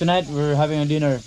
Tonight we're having a dinner.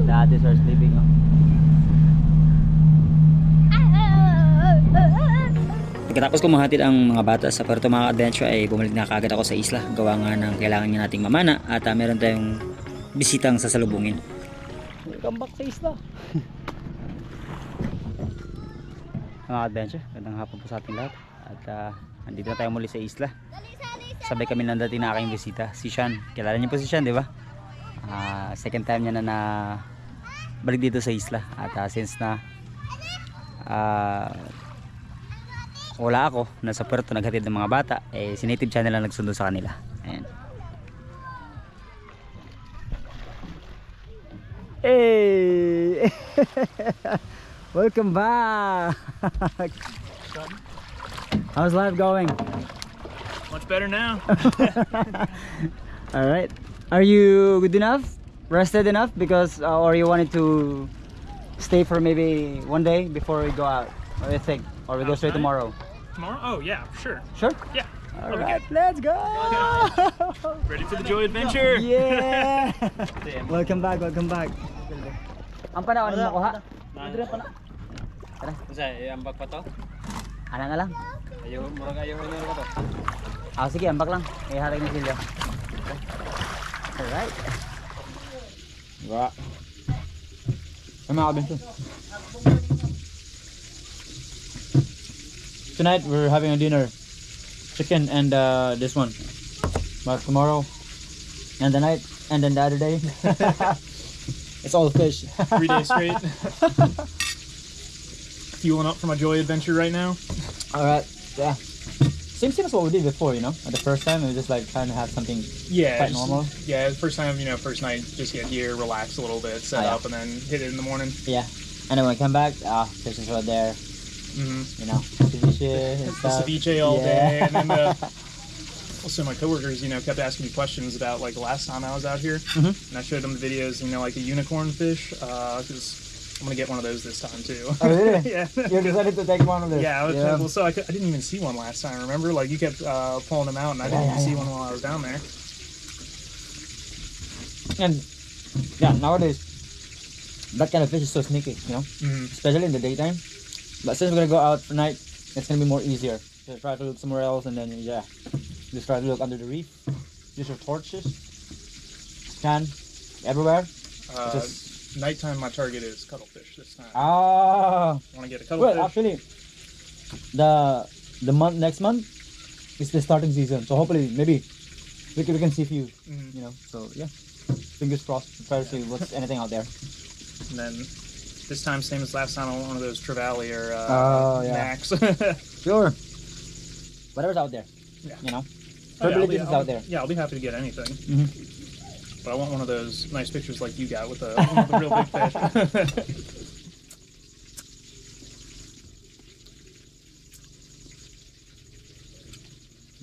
The others are sleeping. Oh. Pagkatapos ko mahatid ang mga bata sa Puerto Mga Adventure ay bumalik na kagad ako sa isla. Gawa nga ng kailangan niya nating mamana at meron tayong bisitang sasalubungin. Welcome back sa isla. Mga adventure, gandang hapon po sa ating lahat. At andito na tayo muli sa isla. Sabay kami nang dating na aking bisita, si Sean. Kilala niyo po si Sean, di ba? Second time niya na balik dito sa isla. At since na wala ako, nasa Puerto naghatid ng mga bata, si Native Channel lang nagsundo sa kanila. Ayan. Hey! Welcome back! How's life going? Much better now. Alright. Are you good enough? Rested enough? Because or you wanted to stay for maybe one day before we go out? What do you think? Or we go straight tomorrow? Tomorrow? Oh yeah, sure. Sure? Yeah. Alright, let's go! Ready for the joy adventure? Yeah! Welcome back, welcome back. Ang panahon mo kuha? Tara. Ambak pa to? Ano na lang? Murag ayaw na to. Sige, ambak lang. Ihatag ni Silvia. Alright. Diba? Ay mga kabinso. Tonight we're having a dinner. Chicken and this one. But tomorrow and the night and then the other day it's all fish. 3 days straight. Fueling up for my joy adventure right now. Alright, yeah. Same as what we did before, you know. At the first time, it was just like trying to have something quite normal. Yeah, the first time, first night, just get here, relax a little bit, set up, and then hit it in the morning. Yeah, and then when I come back, fish is right there. You know, ceviche and stuff. Ceviche all day, and then also my coworkers, kept asking me questions about like the last time I was out here, and I showed them the videos, like a unicorn fish, because I'm gonna get one of those this time too. Oh really? Yeah. You decided to take one of those. Yeah. Well, so I didn't even see one last time. Remember, like you kept pulling them out, and I didn't even see one while I was down there. And yeah, nowadays that kind of fish is so sneaky, especially in the daytime. But since we're gonna go out for night, it's gonna be more easier. Just try to look somewhere else, and then just try to look under the reef. Use your torches, scan everywhere. Nighttime, my target is cuttlefish this time. I want to get a cuttlefish. Well, actually, the next month is the starting season, so hopefully maybe we can see a few. So yeah, fingers crossed. Try to see what's anything out there. And then this time, same as last time, I want one of those trevally or max. Sure. Whatever's out there. Yeah. Privileges is out there. Yeah, I'll be happy to get anything. But I want one of those nice pictures like you got with the real big fish.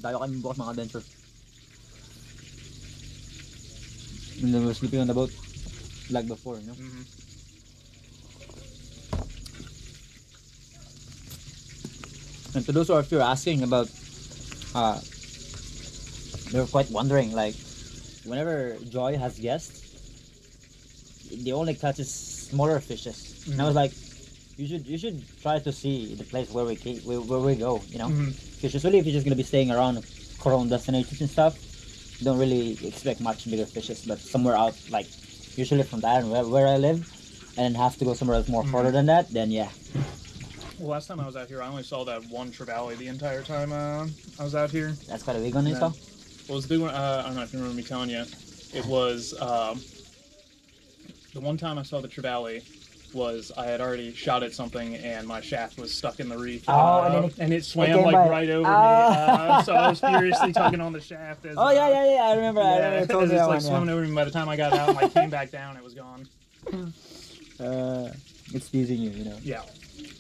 Dayo kami bukas mga adventure. And then we're sleeping on the boat like before, And to those who are still asking about, they're quite wondering, like, whenever Joy has guests, they only catches smaller fishes. And I was like, you should try to see the place where we go, Because usually if you're just gonna be staying around Coron destinations and stuff, you don't really expect much bigger fishes. But somewhere out, like usually from that where I live, and have to go somewhere else more further than that, then yeah. Well, last time I was out here, I only saw that one trevally the entire time I was out here. That's quite a big one, you saw? Well, it was a big one. I don't know if you remember me telling you. It was The one time I saw the trevally was I had already shot at something and my shaft was stuck in the reef. Oh, and it swam came like by. right over Oh. me. So I was furiously tugging on the shaft. As, yeah. I remember. I Yeah, remember. as Told me it's that like one, swimming over me. By the time I got out and like came back down, it was gone. It's teasing you, you know. Yeah.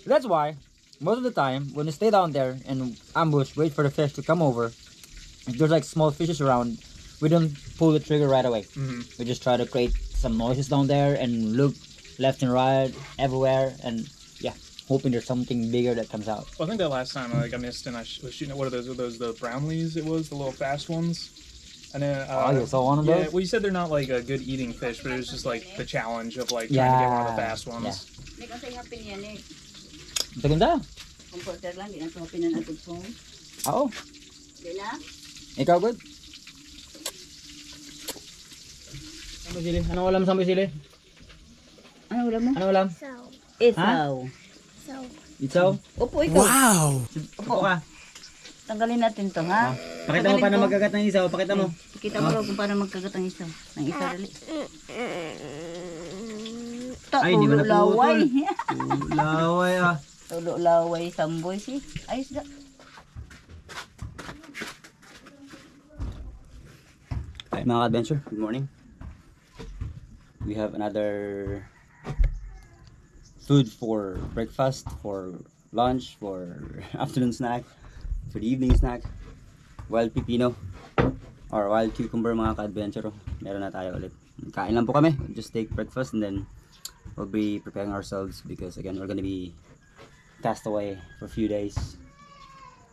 That's why most of the time when you stay down there and ambush, wait for the fish to come over. If there's like small fishes around, we don't pull the trigger right away. We just try to create some noises down there and look left and right, everywhere, and yeah, hoping there's something bigger that comes out. Well, I think that last time I missed and I was shooting at what are those? Were those the brownlees? It was the little fast ones. And then, You saw one of yeah, those? well, you said they're not like a good eating fish, but it was just like the challenge of like trying to get one of the fast ones. Hindi kasi happy niyan eh. Ito ganda. Comforter lang, di na ito happy na natog phone. Oo. Di na? Ikaw good? Samboy sili. Anong ulam samboy sili? Ano ulam mo? Anong ulam? Isaw. Itsaw? Upo ikaw. Upo ka. Tanggalin natin to ha. Pakita mo paano magkagat ng isaw. Pakita mo. Kita mo kung paano magkagat ang isaw. Ng isa dali. Ay, di ba Tulo laway. Laway ah. Tulo laway samboy si. Ayos da. Hi mga adventure, good morning. We have another food for breakfast, for lunch, for afternoon snack, for the evening snack. Wild pipino or wild cucumber mga ka-adventure. Meron na tayo ulit. Kain lang po kami. Just take breakfast and then we'll be preparing ourselves because again we're gonna be cast away for a few days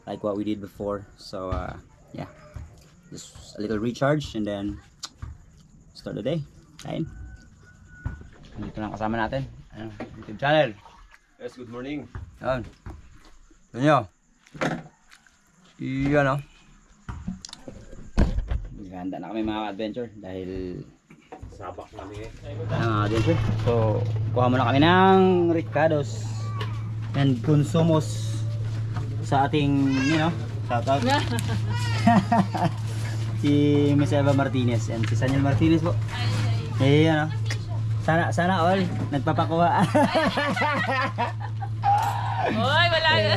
like what we did before. So yeah, just a little recharge and then start the day. Kain. Dito lang kasama natin. YouTube channel. Yes, good morning. Yan. Yan nyo. Yan o. Ganda na kami mga adventure dahil Sabak namin eh. mga adventure. So, kuha muna kami ng Ricados and consumos sa ating, you know, shoutout. Si Miss Eva Martinez and si Sanyal Martinez po. Eh, ano. Sana all nagpapakuha. Oy, wala na.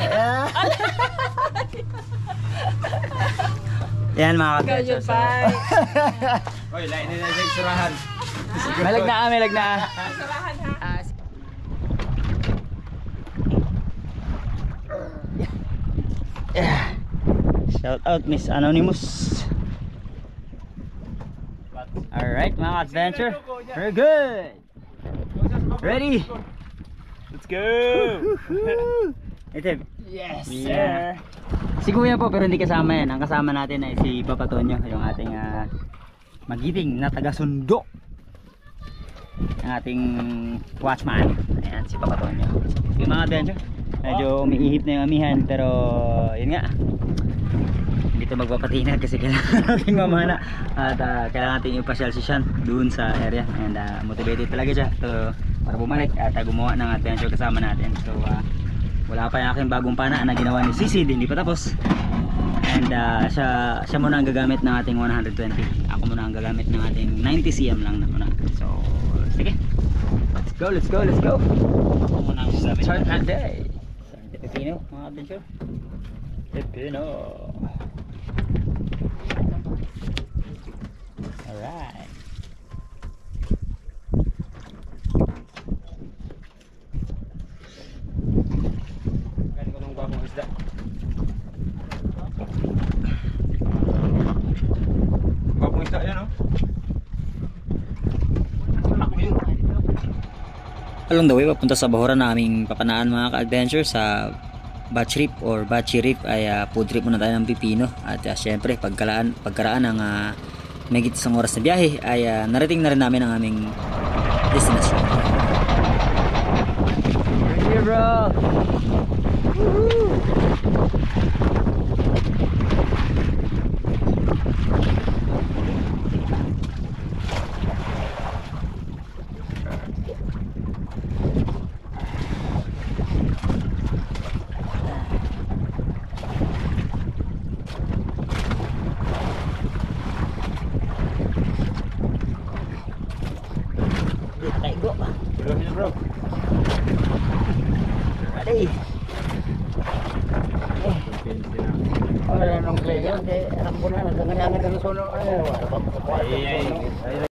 Yan mga Ikaw adventure. yun pa. Oy, lain na sa surahan. Melag na. Sarahan ha. Shout out Miss Anonymous. Alright mga adventure, very good. Ready? Let's go! Ito. Yes, Yeah. Si Kuya po pero hindi kasama yan. Ang kasama natin ay si Papa Tonyo, yung ating magiting na taga-sundo. Ang ating watchman. Ayan si Papa Tonyo. Yung mga adventure, medyo umiihip na yung amihan pero yun nga. Hindi ito magpapatinag kasi kailangan natin mamana at kailangan natin ipasyal si Sean doon sa area and motivated talaga siya para bumalik at gumawa ng adventure kasama natin. So wala pa yung aking bagong pana na ginawa ni Sisi, hindi pa tapos and siya muna ang gagamit ng ating 120, ako muna ang gagamit ng ating 90 cm lang na muna. So sige, let's go ako muna ang gagamit. Start that day Pipino mga adventure. Pipino. Alright. Galing ko ng bagong isda. Bagong isda yan, oh. Along the way papunta sa bahuran naming papanaan mga ka-adventure sa Batch Reef or Batchy Reef ay food trip muna tayo ng pipino at syempre pagkaraan ng megit isang oras na biyahe ay narating na rin namin ang aming destination. Here bro! Bro. Ready? Wala nang player, kaya alam ko na, nagkanganangan ng sono. Ay, wala pa makakuha ng sono.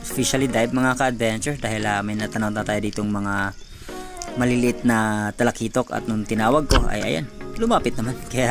Officially dive mga ka-adventure dahil may natanaw na tayo ditong mga maliliit na talakitok at nung tinawag ko ay ayan, lumapit naman. Kaya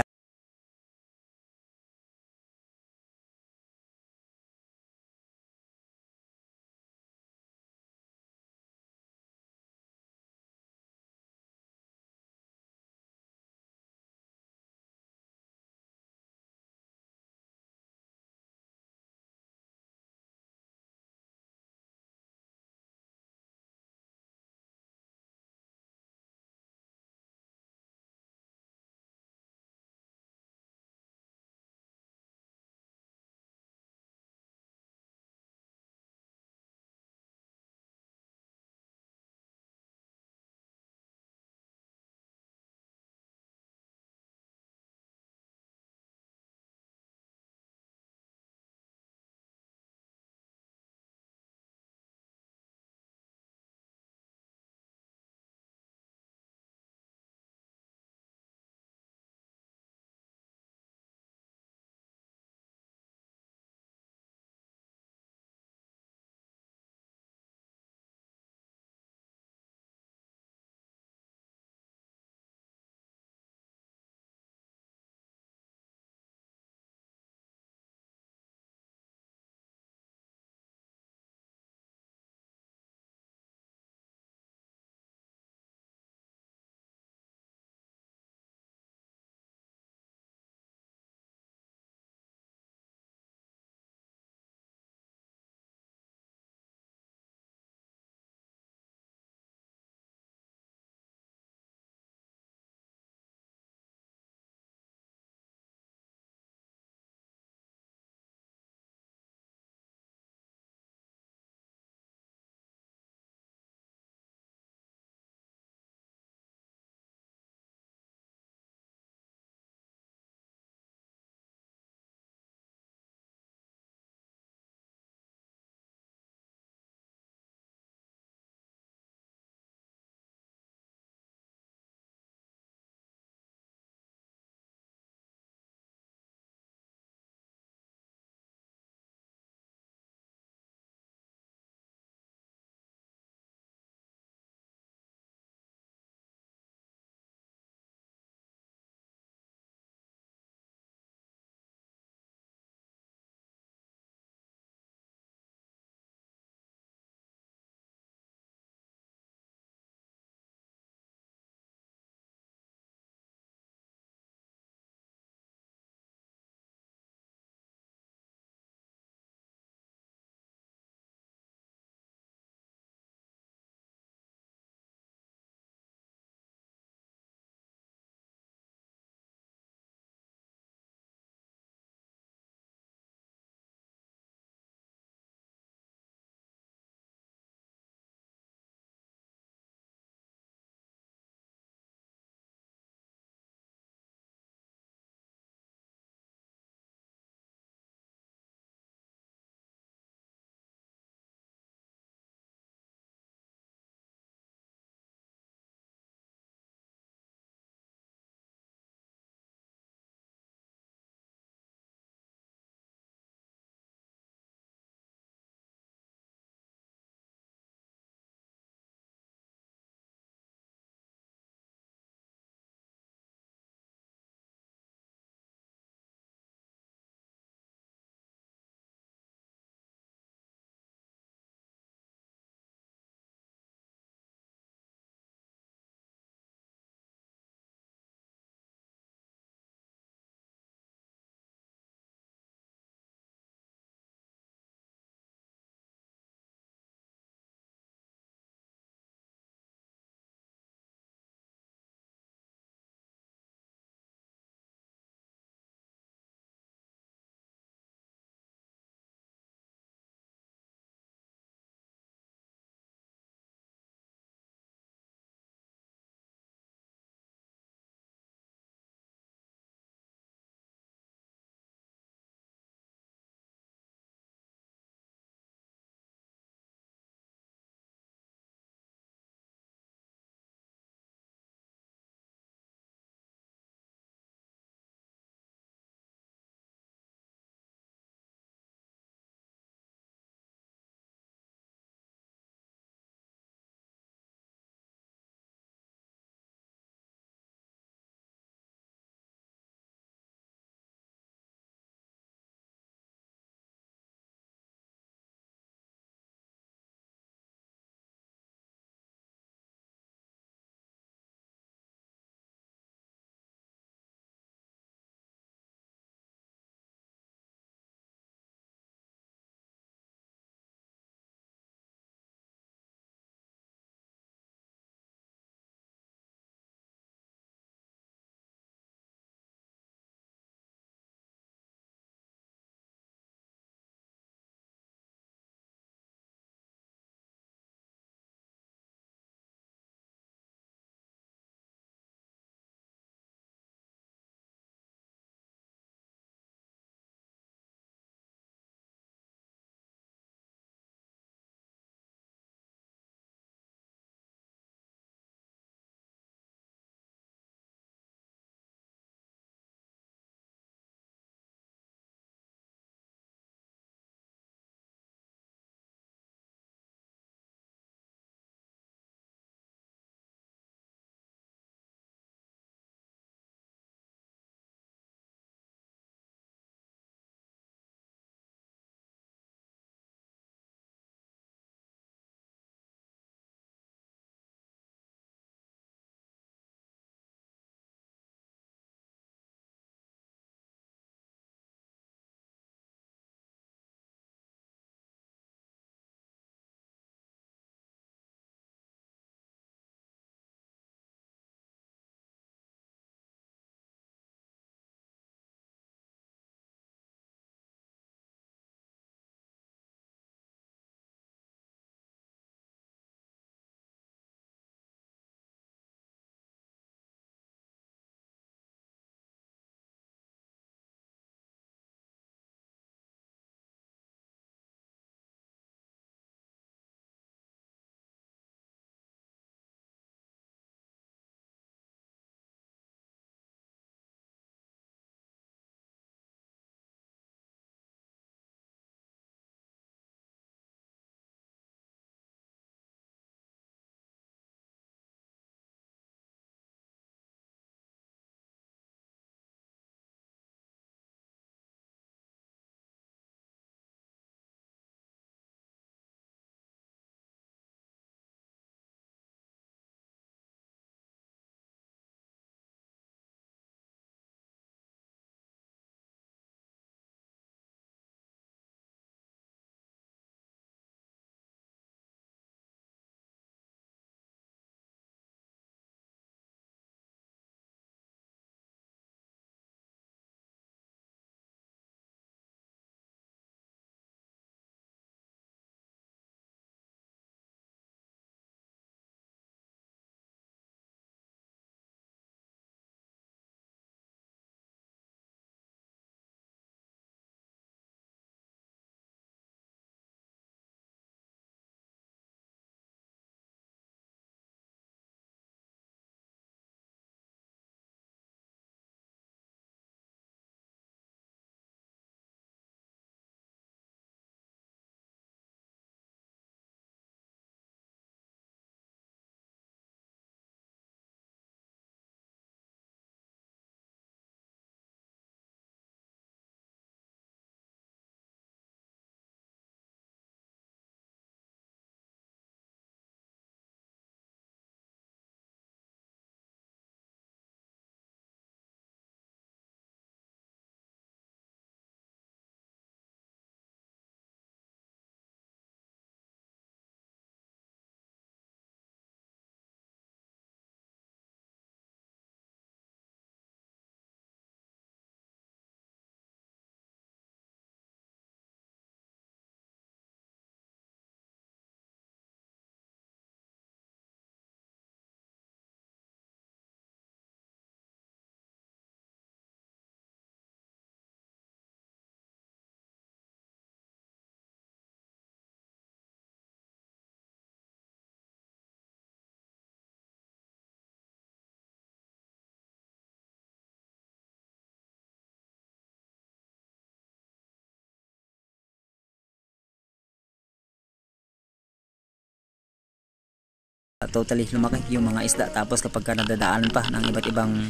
Totally lumaki yung mga isda. Tapos kapag ka nadadaanan pa ng iba't ibang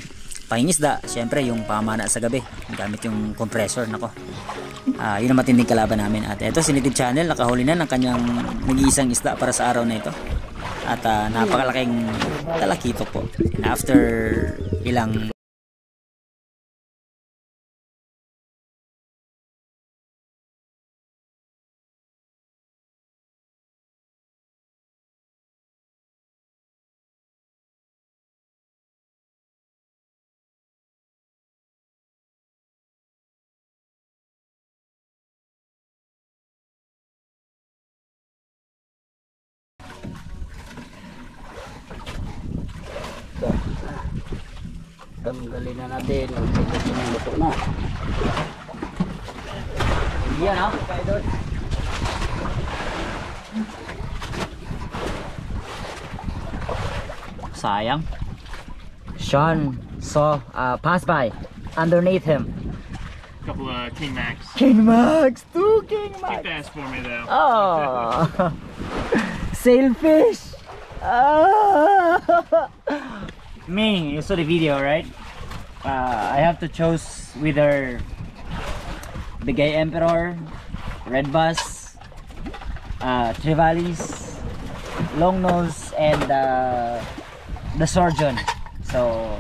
pangingisda, syempre yung pamana sa gabi gamit yung compressor, nako. Yun ang matinding kalaban namin. At ito si Native Channel, nakahuli na ng kanyang nag-iisang isda para sa araw na ito. At napakalaking talakito po. And after ilang Tanggalin na natin. Ito yung luto na. yan, no? Sayang. Sean saw pass by underneath him. Couple of King Max. King Max, 2 King Max. Keep fast for me though. Oh, sailfish. Me, you saw the video, right? I have to choose whether the Gay Emperor, Red Bass, Trevallis, Long Nose, and the Surgeon. So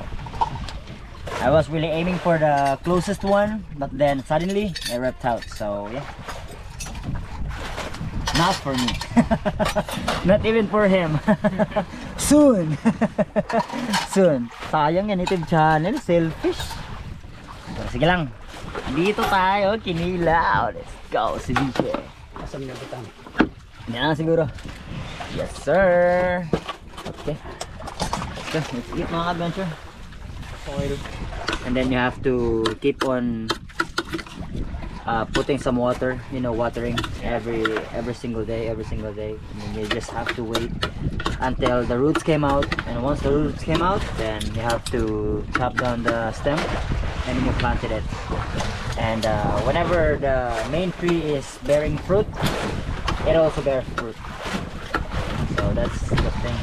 I was really aiming for the closest one, but then suddenly I repped out. So yeah. Not for me. Not even for him. Soon. Soon. Sayang yan, Native Channel. Selfish. Pero sige lang. Dito tayo. Kinilaw. Let's go. Si DJ. Asam na butang. Yan lang siguro. Yes sir. Okay. So, let's eat mga adventure. And then you have to keep on putting some water, you know, watering every single day, and then you just have to wait until the roots came out, and once the roots came out, then you have to chop down the stem and you planted it. And whenever the main tree is bearing fruit, it also bears fruit. So that's the thing.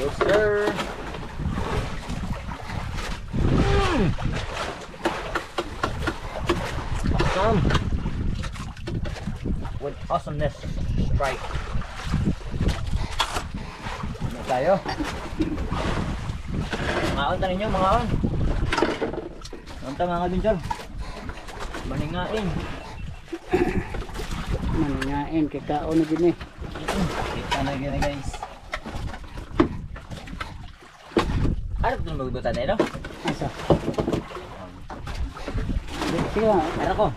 Yes sir. Awesome. With awesomeness strike. Ano tayo? Mga on, tanin nyo, mga on. Manta mga binjol. Maningain. Maningain. Kikaon na din eh. Kita na gini guys. Ano ito magbutan na ito? Asa? Sige lang. Meron ko.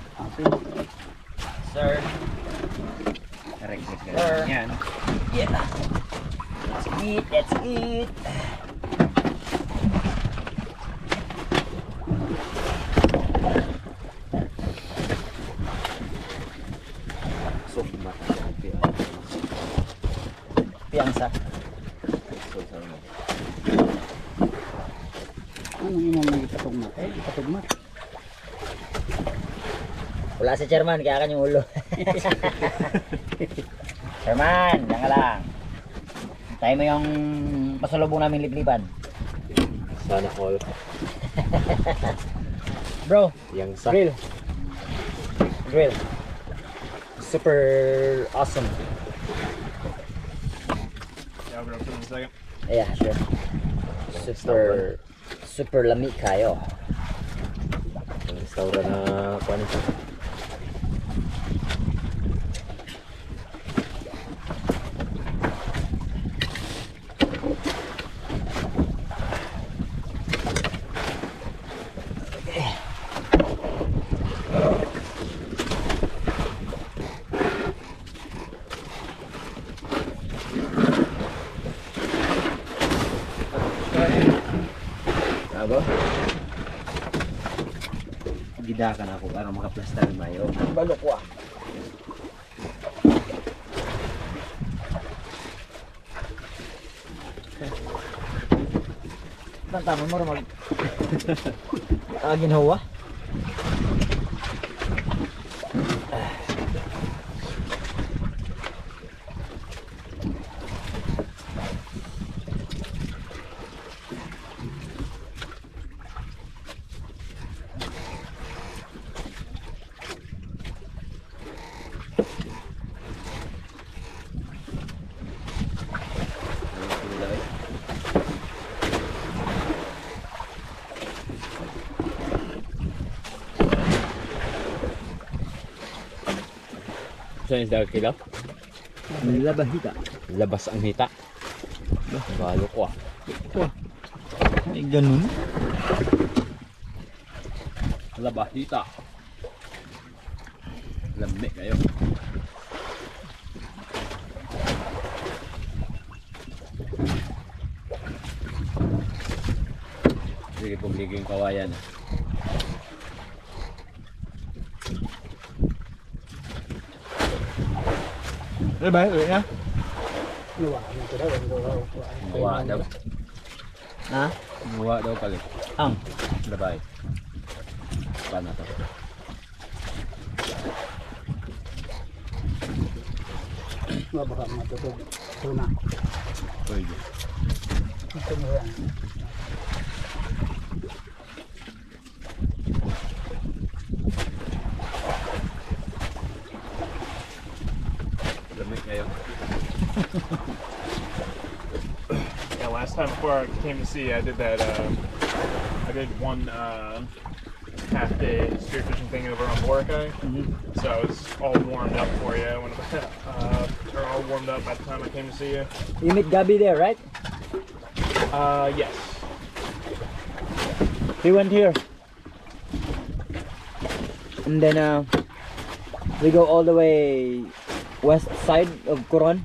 Sir. Correct. Sir. Yan. Yeah. Let's eat. Let's eat. Piyansa. Ano yung mga ipatugmat? Ipatugmat. Wala si Chairman, kaya kanyang ulo. Chairman, yan ka lang. Tayo mo yung pasalubong namin libliban. Sana all. Bro, Yang sa. grill. Grill. Super awesome. Yeah, I'll grab it in a second. Yeah, sure. Super lami kayo. Ang restaurant na kuan ito. Aba? Gidakan ako para makaplastar ng mayo. Bago ko ah. Tama mo rin mag... ginawa? sa isda kilo? Labahita. Labas ang hita. Balo ko ah. Ay, ganun. Labahita. Lamig kayo. Sige, pumliging kawayan. Ano ba? Uwi na? Luwa na ko daw. Gawa daw. Ha? Gawa daw kalit. Ang? Labay. Paano to? Luwa baka matutog. Tuna. Pwede. Ito mo yan. Lamig kayo. Yeah, last time before I came to see, I did that. I did one half-day spearfishing thing over on Boracay. So I was all warmed up for you when or all warmed up by the time I came to see you. You meet Gabi there, right? Yes. We went here. And then we go all the way west side of Coron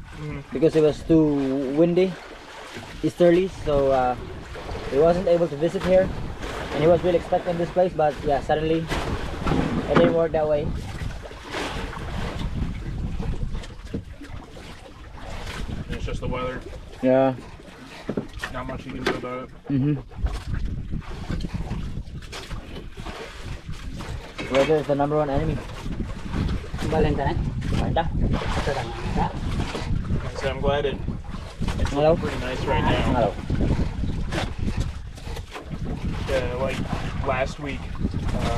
because it was too windy easterly, so he wasn't able to visit here, and he was really expecting this place, but yeah, suddenly it didn't work that way. And it's just the weather. Yeah. Not much you can do about it. Weather is the number one enemy. Balen ka na? Manda. Ito lang. So I'm glad it's Hello. pretty nice right now. Hello. Like last week,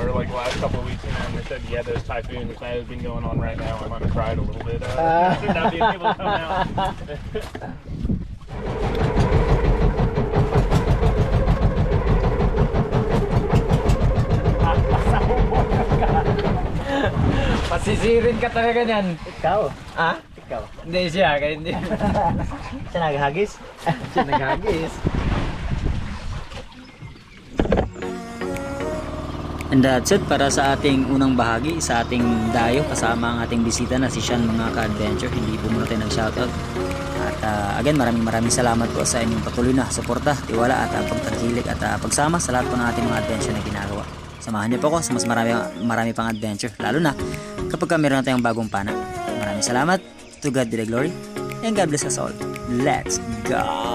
or like the last couple of weeks, and they said, yeah, those typhoons that have been going on right now. I'm gonna try it a little bit. Not being able to come out. Pasisirin ka talaga niyan. Ikaw. Ah? Ikaw. Hindi siya, kaya hindi. Siya naghagis. Siya naghagis. And that's it para sa ating unang bahagi, sa ating dayo kasama ang ating bisita na si Sean mga ka-adventure. Hindi po muna tayo nag-shoutout. At again, maraming salamat po sa inyong patuloy na suporta, tiwala at pagtangkilik at pagsama sa lahat po ng ating mga adventure na ginagawa. Samahan niyo po ako sa mas marami pang adventure, lalo na kapag meron na tayong bagong pana. Maraming salamat. To God be the glory and God bless us all. Let's go!